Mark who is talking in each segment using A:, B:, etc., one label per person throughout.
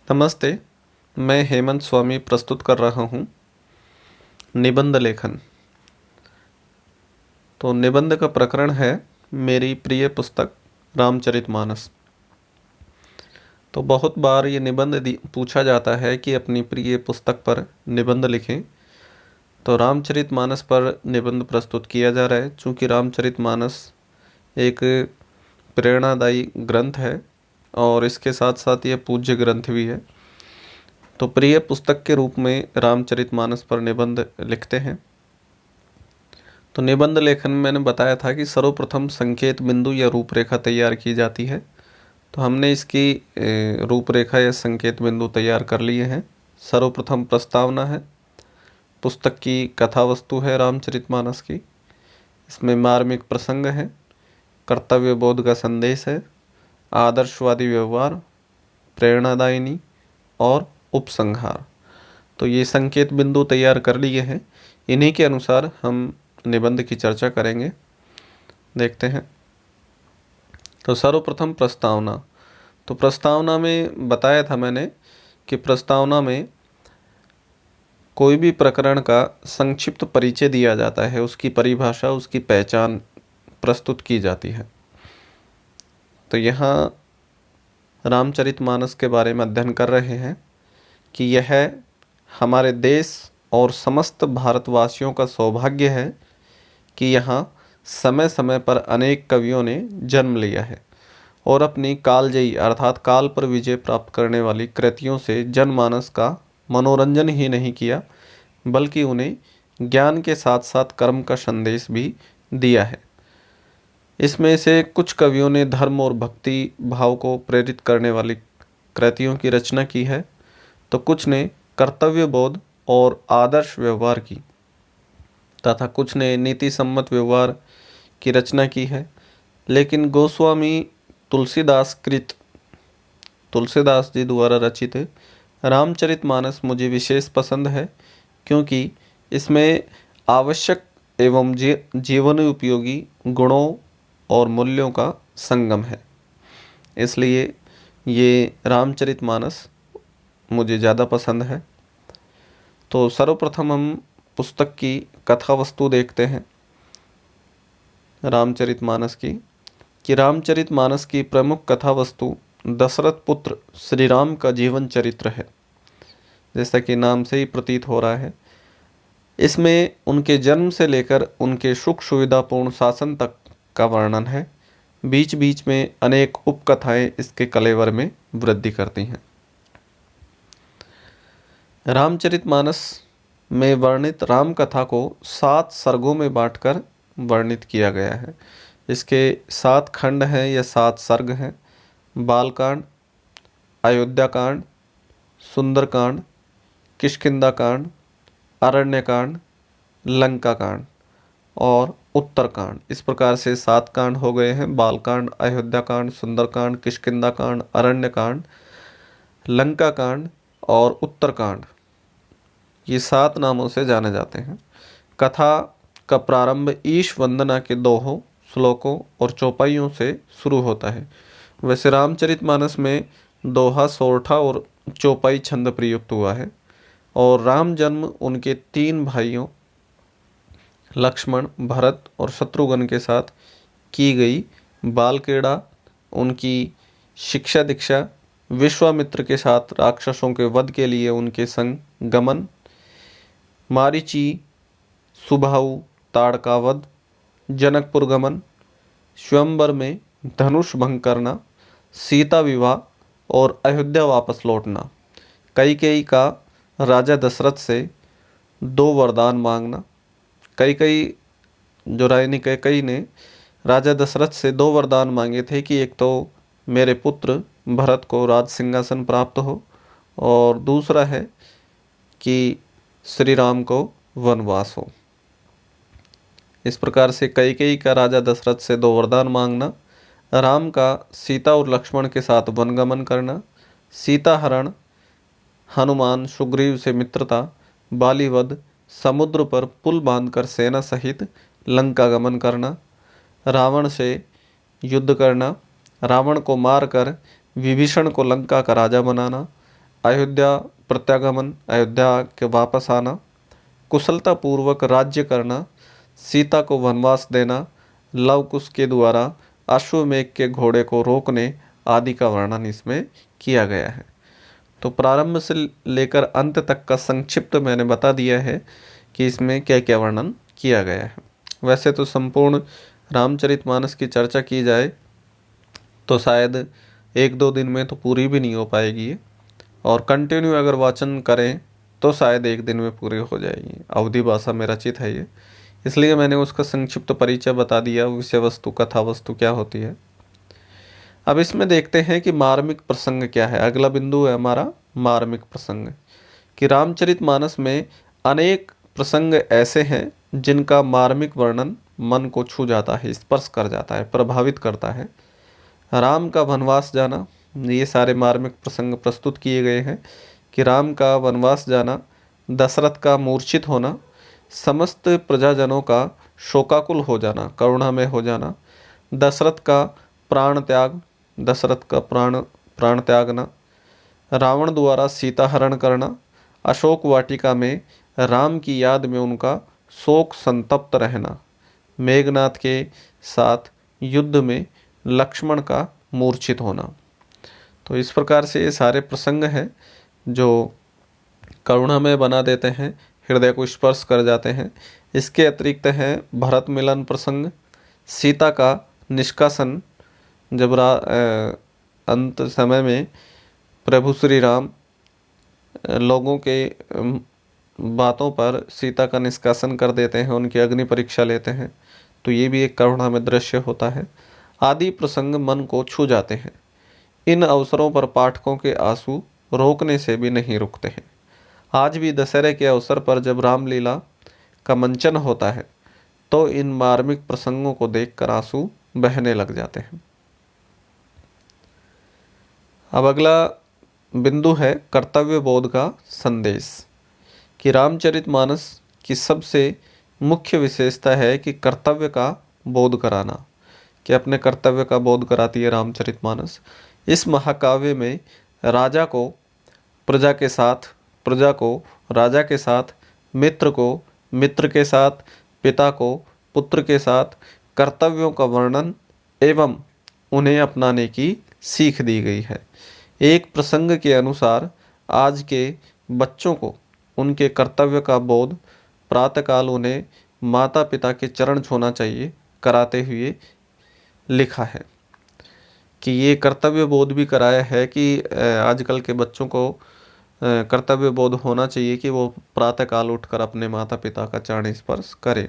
A: नमस्ते। मैं हेमंत स्वामी प्रस्तुत कर रहा हूँ निबंध लेखन। तो निबंध का प्रकरण है मेरी प्रिय पुस्तक रामचरितमानस। तो बहुत बार ये निबंध पूछा जाता है कि अपनी प्रिय पुस्तक पर निबंध लिखें। तो रामचरितमानस पर निबंध प्रस्तुत किया जा रहा है। चूँकि रामचरितमानस एक प्रेरणादायी ग्रंथ है और इसके साथ साथ ये पूज्य ग्रंथ भी है, तो प्रिय पुस्तक के रूप में रामचरितमानस पर निबंध लिखते हैं। तो निबंध लेखन में मैंने बताया था कि सर्वप्रथम संकेत बिंदु या रूपरेखा तैयार की जाती है। तो हमने इसकी रूपरेखा या संकेत बिंदु तैयार कर लिए हैं। सर्वप्रथम प्रस्तावना है, पुस्तक की कथा वस्तु है रामचरितमानस की। इसमें मार्मिक प्रसंग है, कर्तव्य बोध का संदेश है, आदर्शवादी व्यवहार, प्रेरणादायिनी और उपसंहार। तो ये संकेत बिंदु तैयार कर लिए हैं। इन्हीं के अनुसार हम निबंध की चर्चा करेंगे। देखते हैं। तो सर्वप्रथम प्रस्तावना। तो प्रस्तावना में बताया था मैंने कि प्रस्तावना में कोई भी प्रकरण का संक्षिप्त परिचय दिया जाता है, उसकी परिभाषा, उसकी पहचान प्रस्तुत की जाती है। तो यहाँ रामचरितमानस के बारे में अध्ययन कर रहे हैं कि यह हमारे देश और समस्त भारतवासियों का सौभाग्य है कि यहाँ समय समय पर अनेक कवियों ने जन्म लिया है और अपनी कालजयी अर्थात काल पर विजय प्राप्त करने वाली कृतियों से जनमानस का मनोरंजन ही नहीं किया, बल्कि उन्हें ज्ञान के साथ साथ कर्म का संदेश भी दिया है। इसमें से कुछ कवियों ने धर्म और भक्ति भाव को प्रेरित करने वाली कृतियों की रचना की है, तो कुछ ने कर्तव्य बोध और आदर्श व्यवहार की, तथा कुछ ने नीति सम्मत व्यवहार की रचना की है। लेकिन गोस्वामी तुलसीदास जी द्वारा रचित रामचरितमानस मुझे विशेष पसंद है, क्योंकि इसमें आवश्यक एवं जीवन उपयोगी गुणों और मूल्यों का संगम है। इसलिए ये रामचरितमानस मुझे ज़्यादा पसंद है। तो सर्वप्रथम हम पुस्तक की कथा वस्तु देखते हैं रामचरितमानस की, कि रामचरितमानस की प्रमुख कथा वस्तु दशरथ पुत्र श्री राम का जीवन चरित्र है, जैसा कि नाम से ही प्रतीत हो रहा है। इसमें उनके जन्म से लेकर उनके सुख सुविधापूर्ण शासन तक का वर्णन है। बीच बीच में अनेक उपकथाएं इसके कलेवर में वृद्धि करती हैं। रामचरितमानस में वर्णित राम कथा को 7 सर्गों में बांटकर वर्णित किया गया है। इसके 7 खंड हैं या 7 सर्ग हैं। बालकांड, अयोध्याकांड, सुंदरकांड, किष्किंधाकांड, अरण्यकांड, लंकाकांड और उत्तरकांड। इस प्रकार से 7 कांड हो गए हैं। बालकांड, अयोध्याकांड, सुंदरकांड, किष्किंधाकांड, अरण्यकांड, लंकाकांड और उत्तरकांड, ये 7 नामों से जाने जाते हैं। कथा का प्रारंभ ईश वंदना के दोहों, श्लोकों और चौपाइयों से शुरू होता है। वैसे रामचरितमानस में दोहा, सोरठा और चौपाई छंद प्रयुक्त हुआ है। और राम जन्म उनके 3 भाइयों लक्ष्मण, भरत और शत्रुघ्न के साथ की गई बाल क्रीड़ा, उनकी शिक्षा दीक्षा, विश्वामित्र के साथ राक्षसों के वध के लिए उनके संग गमन, मारीची सुबाहु ताड़का वध, जनकपुर गमन, स्वयंवर में धनुष भंग करना, सीता विवाह और अयोध्या वापस लौटना, कैकेयी का राजा दशरथ से 2 वरदान मांगना। जो रानी कैकेयी ने राजा दशरथ से 2 वरदान मांगे थे कि एक तो मेरे पुत्र भरत को राज सिंहासन प्राप्त हो और दूसरा है कि श्री राम को वनवास हो। इस प्रकार से कैकेयी का राजा दशरथ से 2 वरदान मांगना, राम का सीता और लक्ष्मण के साथ वनगमन करना, सीता हरण, हनुमान सुग्रीव से मित्रता, बालीवध, समुद्र पर पुल बांधकर सेना सहित लंका गमन करना, रावण से युद्ध करना, रावण को मारकर विभीषण को लंका का राजा बनाना, अयोध्या प्रत्यागमन, अयोध्या के वापस आना, कुशलतापूर्वक राज्य करना, सीता को वनवास देना, लव कुश के द्वारा अश्वमेघ के घोड़े को रोकने आदि का वर्णन इसमें किया गया है। तो प्रारंभ से लेकर अंत तक का संक्षिप्त मैंने बता दिया है कि इसमें क्या क्या वर्णन किया गया है। वैसे तो संपूर्ण रामचरितमानस की चर्चा की जाए तो शायद एक दो दिन में तो पूरी भी नहीं हो पाएगी ये, और कंटिन्यू अगर वाचन करें तो शायद एक दिन में पूरी हो जाएगी। अवधी भाषा में रचित है ये, इसलिए मैंने उसका संक्षिप्त परिचय बता दिया, विषय वस्तु कथा वस्तु क्या होती है। अब इसमें देखते हैं कि मार्मिक प्रसंग क्या है। अगला बिंदु है हमारा मार्मिक प्रसंग, कि रामचरितमानस में अनेक प्रसंग ऐसे हैं जिनका मार्मिक वर्णन मन को छू जाता है, स्पर्श कर जाता है, प्रभावित करता है। राम का वनवास जाना, ये सारे मार्मिक प्रसंग प्रस्तुत किए गए हैं कि राम का वनवास जाना, दशरथ का मूर्छित होना, समस्त प्रजाजनों का शोकाकुल हो जाना, करुणामय हो जाना, दशरथ का प्राण त्याग, दशरथ का प्राण त्यागना, रावण द्वारा सीता हरण करना, अशोक वाटिका में राम की याद में उनका शोक संतप्त रहना, मेघनाथ के साथ युद्ध में लक्ष्मण का मूर्छित होना। तो इस प्रकार से ये सारे प्रसंग हैं जो करुणामय बना देते हैं, हृदय को स्पर्श कर जाते हैं। इसके अतिरिक्त है भरत मिलन प्रसंग, सीता का निष्कासन, जब अंत समय में प्रभु श्री राम लोगों के बातों पर सीता का निष्कासन कर देते हैं, उनकी अग्नि परीक्षा लेते हैं, तो ये भी एक करुणामय दृश्य होता है। आदि प्रसंग मन को छू जाते हैं। इन अवसरों पर पाठकों के आंसू रोकने से भी नहीं रुकते हैं। आज भी दशहरे के अवसर पर जब रामलीला का मंचन होता है तो इन मार्मिक प्रसंगों को देखकर आंसू बहने लग जाते हैं। अब अगला बिंदु है कर्तव्य बोध का संदेश, कि रामचरितमानस की सबसे मुख्य विशेषता है कि कर्तव्य का बोध कराना, कि अपने कर्तव्य का बोध कराती है रामचरितमानस। इस महाकाव्य में राजा को प्रजा के साथ, प्रजा को राजा के साथ, मित्र को मित्र के साथ, पिता को पुत्र के साथ कर्तव्यों का वर्णन एवं उन्हें अपनाने की सीख दी गई है। एक प्रसंग के अनुसार आज के बच्चों को उनके कर्तव्य का बोध प्रातःकाल उन्हें माता पिता के चरण छूना चाहिए कराते हुए लिखा है, कि ये कर्तव्य बोध भी कराया है कि आजकल के बच्चों को कर्तव्य बोध होना चाहिए कि वो प्रातःकाल उठकर अपने माता पिता का चरण स्पर्श करें।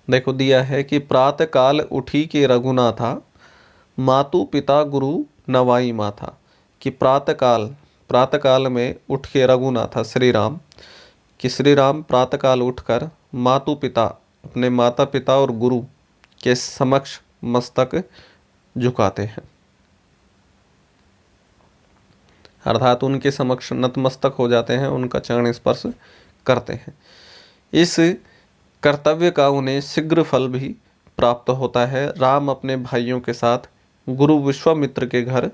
A: देखो दिया है कि प्रातःकाल उठी के रघुनाथा, मातु पिता गुरु नवाई माथा, कि प्रातःकाल में उठ के रघुनाथा श्री राम, कि श्री राम प्रातःकाल उठकर मातु पिता अपने माता पिता और गुरु के समक्ष मस्तक झुकाते हैं, अर्थात उनके समक्ष नतमस्तक हो जाते हैं, उनका चरण स्पर्श करते हैं। इस कर्तव्य का उन्हें शीघ्र फल भी प्राप्त होता है। राम अपने भाइयों के साथ गुरु विश्वामित्र के घर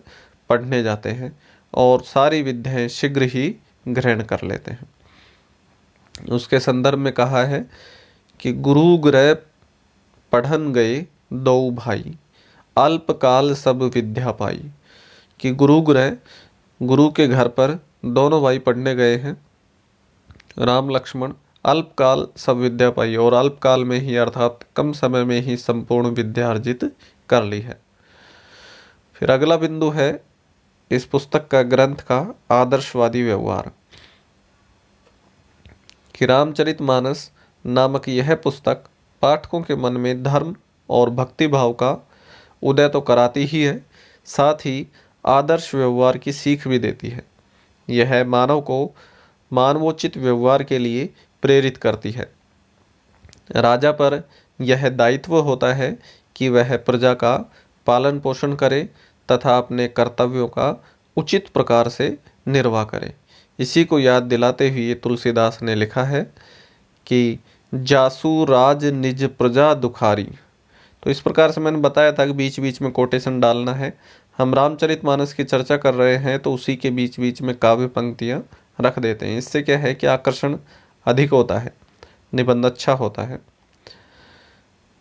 A: पढ़ने जाते हैं और सारी विद्याएं शीघ्र ही ग्रहण कर लेते हैं। उसके संदर्भ में कहा है कि गुरु गृह पढ़न गए दो भाई, अल्पकाल सब विद्या पाई, कि गुरु के घर पर दोनों भाई पढ़ने गए हैं, राम लक्ष्मण, अल्पकाल सब विद्या पाई, और अल्पकाल में ही अर्थात कम समय में ही संपूर्ण विद्या अर्जित कर ली है। फिर अगला बिंदु है इस पुस्तक का ग्रंथ का आदर्शवादी व्यवहार, कि रामचरितमानस नामक यह पुस्तक पाठकों के मन में धर्म और भक्ति भाव का उदय तो कराती ही है, साथ ही आदर्श व्यवहार की सीख भी देती है। यह मानव को मानवोचित व्यवहार के लिए प्रेरित करती है। राजा पर यह दायित्व होता है कि वह प्रजा का पालन पोषण करे तथा अपने कर्तव्यों का उचित प्रकार से निर्वाह करे। इसी को याद दिलाते हुए तुलसीदास ने लिखा है कि जासु राज निज प्रजा दुखारी। तो इस प्रकार से मैंने बताया था कि बीच बीच में कोटेशन डालना है, हम रामचरितमानस की चर्चा कर रहे हैं तो उसी के बीच बीच में काव्य पंक्तियाँ रख देते हैं। इससे क्या है कि आकर्षण अधिक होता है, निबंध अच्छा होता है।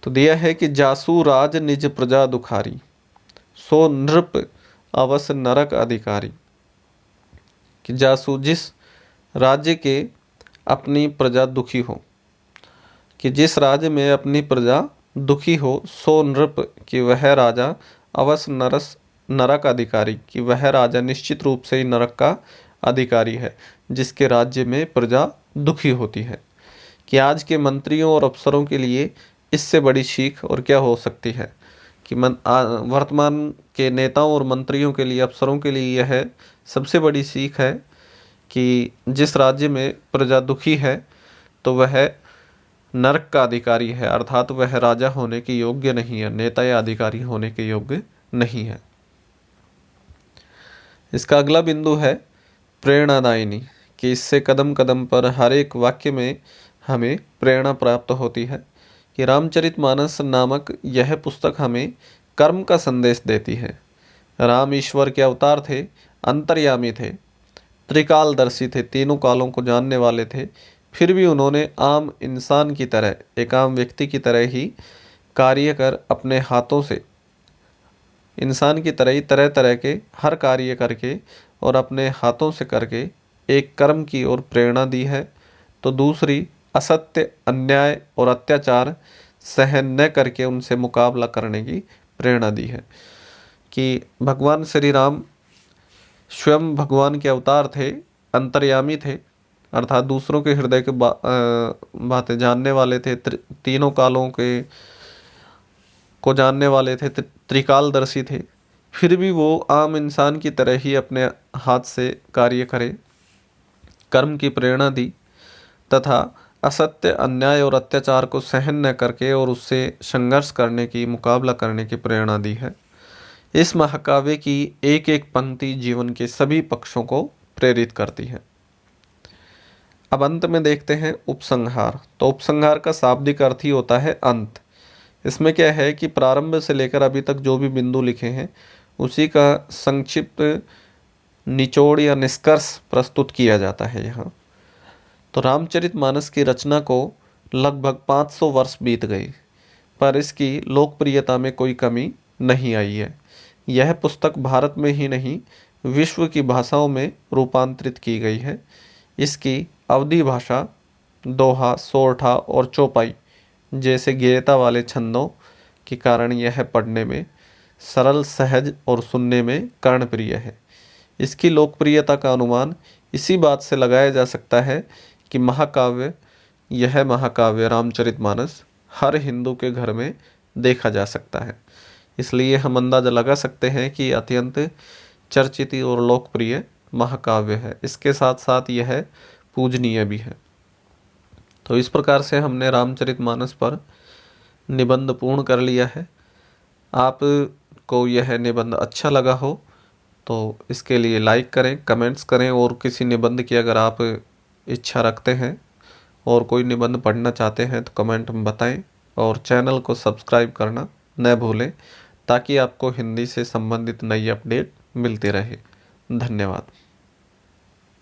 A: तो दिया है कि जासु राज निज प्रजा दुखारी, सो नृप अवस नरक अधिकारी। कि जासु जिस राज्य के अपनी प्रजा दुखी हो, कि जिस राज्य में अपनी प्रजा दुखी हो, सो नृप कि वह राजा, अवस नरस नरक अधिकारी कि वह राजा निश्चित रूप से ही नरक का अधिकारी है, जिसके राज्य में प्रजा दुखी होती है। कि आज के मंत्रियों और अफसरों के लिए इससे बड़ी सीख और क्या हो सकती है कि वर्तमान के नेताओं और मंत्रियों के लिए, अफसरों के लिए यह सबसे बड़ी सीख है कि जिस राज्य में प्रजा दुखी है तो वह नरक का अधिकारी है, अर्थात वह राजा होने के योग्य नहीं है, नेता या अधिकारी होने के योग्य नहीं है। इसका अगला बिंदु है प्रेरणादायिनी, कि इससे कदम कदम पर हर एक वाक्य में हमें प्रेरणा प्राप्त होती है। कि रामचरितमानस नामक यह पुस्तक हमें कर्म का संदेश देती है। राम ईश्वर के अवतार थे, अंतर्यामी थे, त्रिकालदर्शी थे, तीनों कालों को जानने वाले थे। फिर भी उन्होंने आम इंसान की तरह, एक आम व्यक्ति की तरह ही कार्य कर अपने हाथों से, इंसान की तरह ही तरह तरह के हर कार्य करके और अपने हाथों से करके एक कर्म की ओर प्रेरणा दी है। तो दूसरी असत्य, अन्याय और अत्याचार सहन न करके उनसे मुकाबला करने की प्रेरणा दी है। कि भगवान श्री राम स्वयं भगवान के अवतार थे, अंतर्यामी थे, अर्थात दूसरों के हृदय के बातें जानने वाले थे, तीनों कालों के को जानने वाले थे, त्रिकालदर्शी थे। फिर भी वो आम इंसान की तरह ही अपने हाथ से कार्य करे, कर्म की प्रेरणा दी तथा असत्य, अन्याय और अत्याचार को सहन न करके और उससे संघर्ष करने की, मुकाबला करने की प्रेरणा दी है। इस महाकाव्य की एक एक पंक्ति जीवन के सभी पक्षों को प्रेरित करती है। अब अंत में देखते हैं उपसंहार। तो उपसंहार का शाब्दिक अर्थ ही होता है अंत। इसमें क्या है कि प्रारंभ से लेकर अभी तक जो भी बिंदु लिखे हैं उसी का संक्षिप्त निचोड़ या निष्कर्ष प्रस्तुत किया जाता है यहाँ। तो रामचरितमानस की रचना को लगभग 500 वर्ष बीत गए, पर इसकी लोकप्रियता में कोई कमी नहीं आई है। यह पुस्तक भारत में ही नहीं, विश्व की भाषाओं में रूपांतरित की गई है। इसकी अवधी भाषा, दोहा, सोरठा और चौपाई जैसे गेयता वाले छंदों के कारण यह पढ़ने में सरल, सहज और सुनने में कर्णप्रिय है। इसकी लोकप्रियता का अनुमान इसी बात से लगाया जा सकता है कि यह महाकाव्य रामचरितमानस हर हिंदू के घर में देखा जा सकता है। इसलिए हम अंदाजा लगा सकते हैं कि अत्यंत चर्चित और लोकप्रिय महाकाव्य है। इसके साथ साथ यह पूजनीय भी है। तो इस प्रकार से हमने रामचरितमानस पर निबंध पूर्ण कर लिया है। आपको यह निबंध अच्छा लगा हो तो इसके लिए लाइक करें, कमेंट्स करें, और किसी निबंध की अगर आप इच्छा रखते हैं और कोई निबंध पढ़ना चाहते हैं तो कमेंट में बताएं, और चैनल को सब्सक्राइब करना न भूलें ताकि आपको हिंदी से संबंधित नई अपडेट मिलती रहे। धन्यवाद।